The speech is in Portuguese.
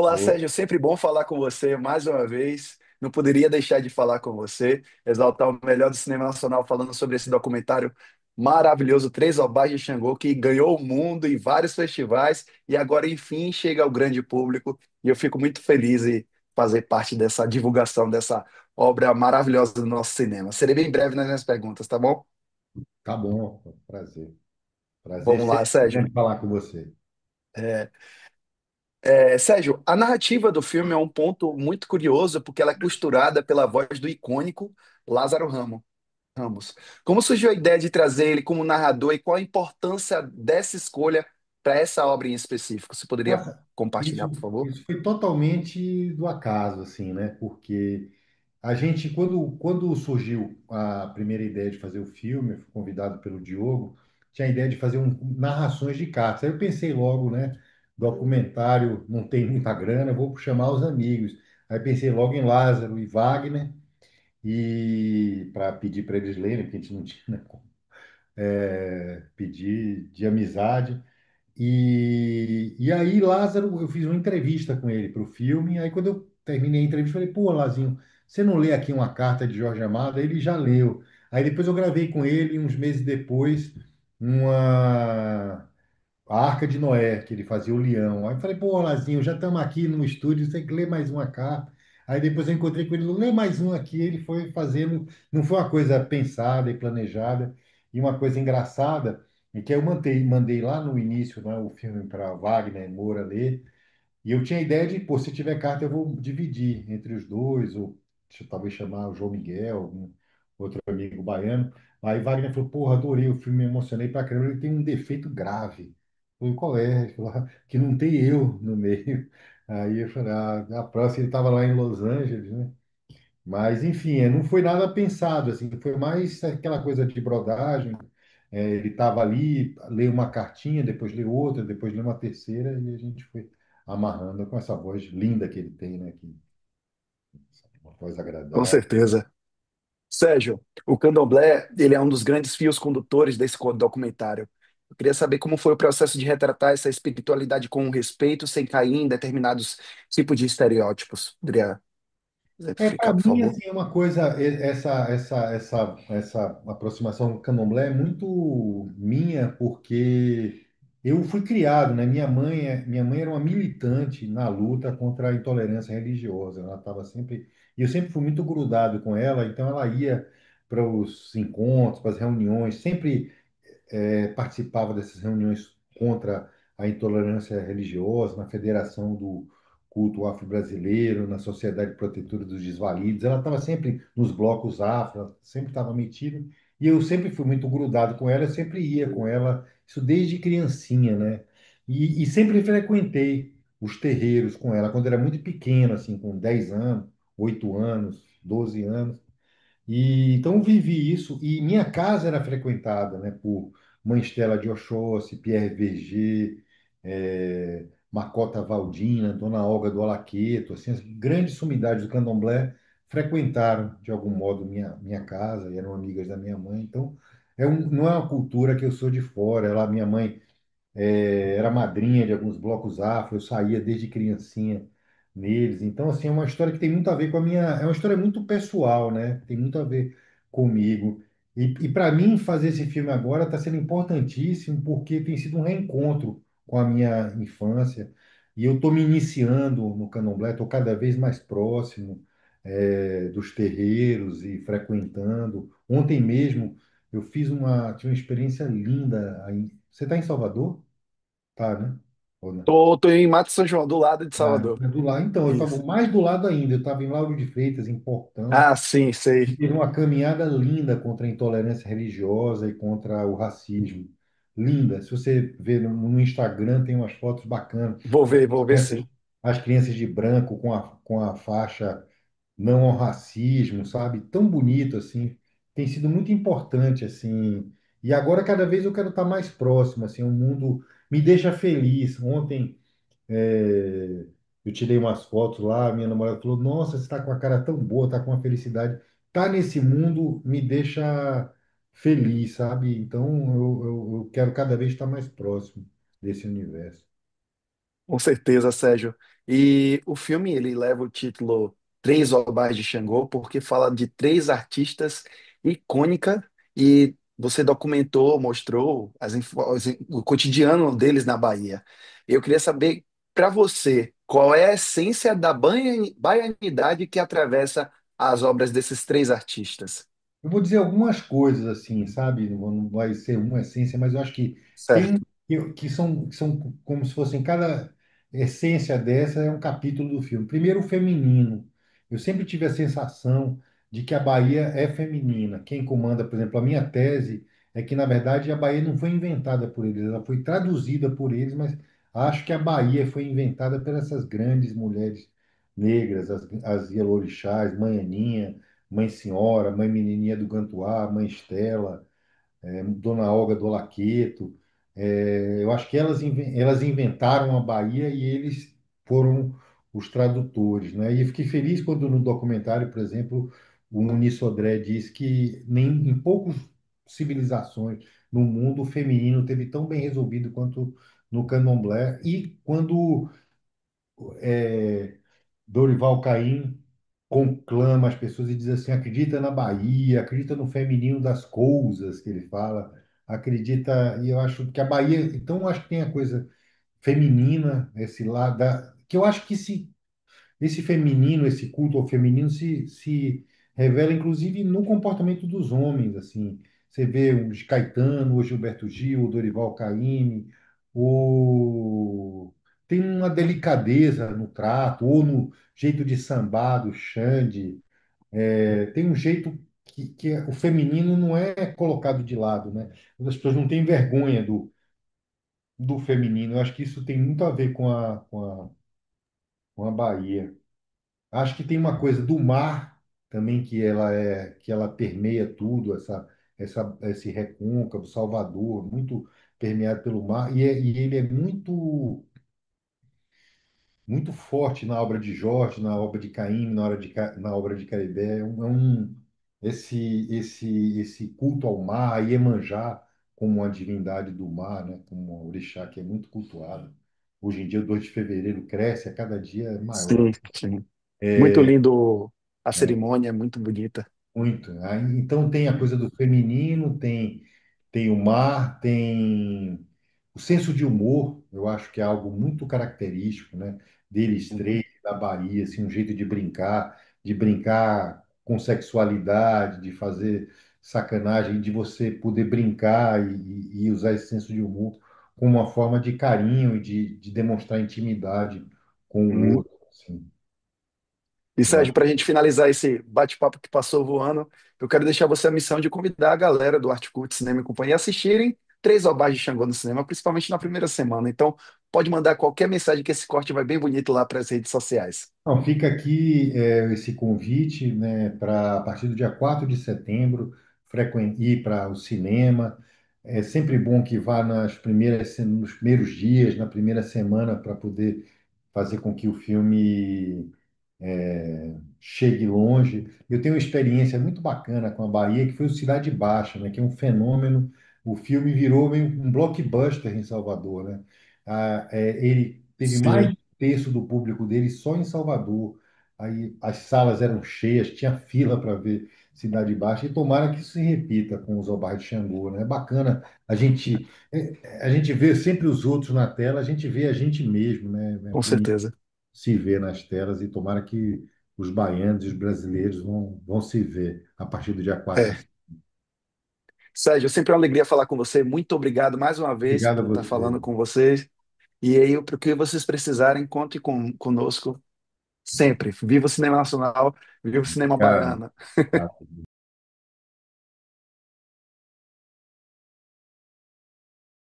Olá, Ô, Sérgio, sempre bom falar com você mais uma vez. Não poderia deixar de falar com você, exaltar o melhor do cinema nacional falando sobre esse documentário maravilhoso, Três Obás de Xangô, que ganhou o mundo em vários festivais e agora, enfim, chega ao grande público. E eu fico muito feliz em fazer parte dessa divulgação dessa obra maravilhosa do nosso cinema. Serei bem breve nas minhas perguntas, tá bom? tá bom, prazer. Prazer Vamos lá, sempre Sérgio. grande falar com você. É, Sérgio, a narrativa do filme é um ponto muito curioso porque ela é costurada pela voz do icônico Lázaro Ramos. Como surgiu a ideia de trazer ele como narrador e qual a importância dessa escolha para essa obra em específico? Você poderia Nossa, compartilhar, isso, por favor? isso foi totalmente do acaso, assim, né? Porque a gente, quando surgiu a primeira ideia de fazer o filme, eu fui convidado pelo Diogo, tinha a ideia de fazer narrações de cartas. Aí eu pensei logo, né? Documentário, não tem muita grana, vou chamar os amigos. Aí pensei logo em Lázaro e Wagner, e para pedir para eles lerem, porque a gente não tinha, né, pedir de amizade. E aí, Lázaro, eu fiz uma entrevista com ele para o filme. Aí, quando eu terminei a entrevista, eu falei: pô, Lazinho, você não lê aqui uma carta de Jorge Amado? Aí ele já leu. Aí, depois, eu gravei com ele, uns meses depois, uma. A Arca de Noé, que ele fazia o leão. Aí eu falei: pô, Lazinho, já estamos aqui no estúdio, você tem que ler mais uma carta. Aí depois eu encontrei com ele: lê mais um aqui. Ele foi fazendo, não foi uma coisa pensada e planejada, e uma coisa engraçada. E que eu mandei lá no início, né, o filme para Wagner Moura ler, e eu tinha a ideia de, pô, se tiver carta eu vou dividir entre os dois, ou deixa eu talvez chamar o João Miguel, algum outro amigo baiano. Aí Wagner falou: porra, adorei o filme, me emocionei pra caramba, ele tem um defeito grave. Eu falei: qual é? Ele falou: "Ah, que não tem eu no meio." Aí eu falei: ah, a próxima ele estava lá em Los Angeles, né? Mas, enfim, não foi nada pensado, assim, foi mais aquela coisa de brodagem. Ele estava ali, leu uma cartinha, depois leu outra, depois leu uma terceira, e a gente foi amarrando com essa voz linda que ele tem, né? Uma voz Com agradável. certeza. Sérgio, o Candomblé, ele é um dos grandes fios condutores desse documentário. Eu queria saber como foi o processo de retratar essa espiritualidade com respeito, sem cair em determinados tipos de estereótipos. Poderia Para exemplificar, por mim, favor? assim, é uma coisa, essa aproximação do candomblé é muito minha, porque eu fui criado, né? Minha mãe era uma militante na luta contra a intolerância religiosa. Ela estava sempre, e eu sempre fui muito grudado com ela, então ela ia para os encontros, para as reuniões, sempre participava dessas reuniões contra a intolerância religiosa, na Federação do Culto Afro-Brasileiro, na Sociedade Protetora dos Desvalidos. Ela estava sempre nos blocos afro, ela sempre estava metida. E eu sempre fui muito grudado com ela, eu sempre ia com ela, isso desde criancinha, né? E sempre frequentei os terreiros com ela, quando era muito pequeno, assim, com 10 anos, 8 anos, 12 anos. E então eu vivi isso, e minha casa era frequentada, né, por Mãe Estela de Oxóssi, Pierre Verger, Macota Valdina, Dona Olga do Alaqueto, assim, as grandes sumidades do candomblé frequentaram de algum modo minha casa e eram amigas da minha mãe. Então não é uma cultura que eu sou de fora. Minha mãe era madrinha de alguns blocos afro, eu saía desde criancinha neles. Então, assim, é uma história que tem muito a ver com a minha. É uma história muito pessoal, né? Tem muito a ver comigo. E para mim, fazer esse filme agora está sendo importantíssimo, porque tem sido um reencontro com a minha infância. E eu estou me iniciando no candomblé, estou cada vez mais próximo, dos terreiros e frequentando. Ontem mesmo eu tive uma experiência linda aí. Você está em Salvador? Tá, né? Ou não? Tô em Mato São João, do lado de Ah, Salvador. é do lado. Então, eu estava Isso. mais do lado ainda. Eu estava em Lauro de Freitas, em Portão, Ah, sim, e sei. teve uma caminhada linda contra a intolerância religiosa e contra o racismo. Linda. Se você ver no Instagram, tem umas fotos bacanas. Vou ver Crianças, sim. as crianças de branco com a faixa não ao racismo, sabe? Tão bonito assim. Tem sido muito importante assim. E agora cada vez eu quero estar mais próximo, assim, o mundo me deixa feliz. Ontem eu tirei umas fotos lá, minha namorada falou: "Nossa, você está com a cara tão boa, está com uma felicidade. Tá nesse mundo me deixa feliz, sabe? Então eu quero cada vez estar mais próximo desse universo." Com certeza, Sérgio. E o filme ele leva o título Três Obás de Xangô porque fala de três artistas icônicas e você documentou, mostrou o cotidiano deles na Bahia. Eu queria saber para você qual é a essência da baianidade que atravessa as obras desses três artistas. Eu vou dizer algumas coisas assim, sabe? Não vai ser uma essência, mas eu acho que tem Certo. que são como se fossem cada essência dessa é um capítulo do filme. Primeiro, o feminino. Eu sempre tive a sensação de que a Bahia é feminina. Quem comanda, por exemplo, a minha tese é que, na verdade, a Bahia não foi inventada por eles, ela foi traduzida por eles, mas acho que a Bahia foi inventada por essas grandes mulheres negras, as Iororixás, Mãe Aninha, Mãe Senhora, Mãe Menininha do Gantuá, Mãe Estela, Dona Olga do Laqueto. Eu acho que elas inventaram a Bahia e eles foram os tradutores, né? E eu fiquei feliz quando no documentário, por exemplo, o Muniz Sodré diz que nem em poucas civilizações no mundo o feminino teve tão bem resolvido quanto no Candomblé e quando Dorival Caymmi conclama as pessoas e diz assim: acredita na Bahia, acredita no feminino das coisas que ele fala, acredita. E eu acho que a Bahia, então, eu acho que tem a coisa feminina, esse lado, que eu acho que esse feminino, esse culto ao feminino se revela inclusive no comportamento dos homens, assim. Você vê o Caetano, o Gilberto Gil, o Dorival Caymmi, o... tem uma delicadeza no trato, ou no jeito de sambar do Xande. Tem um jeito que o feminino não é colocado de lado, né? As pessoas não têm vergonha do feminino. Eu acho que isso tem muito a ver com a Bahia. Acho que tem uma coisa do mar também que ela permeia tudo, esse recôncavo, Salvador, muito permeado pelo mar, e ele é muito forte na obra de Jorge, na obra de Caim, na obra de Caribé. Esse culto ao mar, Iemanjá como uma divindade do mar, né, como um orixá que é muito cultuado. Hoje em dia, o 2 de fevereiro cresce, a cada dia é maior. Sim, sim. Muito É, lindo a é, cerimônia, muito bonita. Muito. Então tem a coisa do feminino, tem o mar, tem o senso de humor, eu acho que é algo muito característico, né? Deles Uhum, três, da Bahia, assim, um jeito de brincar com sexualidade, de fazer sacanagem, de você poder brincar e usar esse senso de humor como uma forma de carinho e de demonstrar intimidade com o uhum. outro, assim. E Eu Sérgio, para a gente finalizar esse bate-papo que passou voando, eu quero deixar você a missão de convidar a galera do Arte Cult Cinema e Companhia a assistirem Três Obras de Xangô no cinema, principalmente na primeira semana. Então, pode mandar qualquer mensagem que esse corte vai bem bonito lá para as redes sociais. Não, fica aqui esse convite, né, para a partir do dia 4 de setembro ir para o cinema. É sempre bom que vá nos primeiros dias, na primeira semana, para poder fazer com que o filme chegue longe. Eu tenho uma experiência muito bacana com a Bahia, que foi o Cidade Baixa, né, que é um fenômeno. O filme virou meio um blockbuster em Salvador, né? Ele teve mais de Sim, um terço do público dele só em Salvador. Aí as salas eram cheias, tinha fila para ver Cidade Baixa, e tomara que isso se repita com os Obar de Xangô, né? É bacana a gente vê sempre os outros na tela, a gente vê a gente mesmo, né? É com bonito certeza. se ver nas telas e tomara que os baianos e os brasileiros vão se ver a partir do dia 4. É. Sérgio, sempre é uma alegria falar com você. Muito obrigado mais uma vez Obrigado a por estar você. falando com vocês. E aí, para o que vocês precisarem, conte conosco sempre. Viva o cinema nacional, viva o cinema Obrigado. baiano. Tá.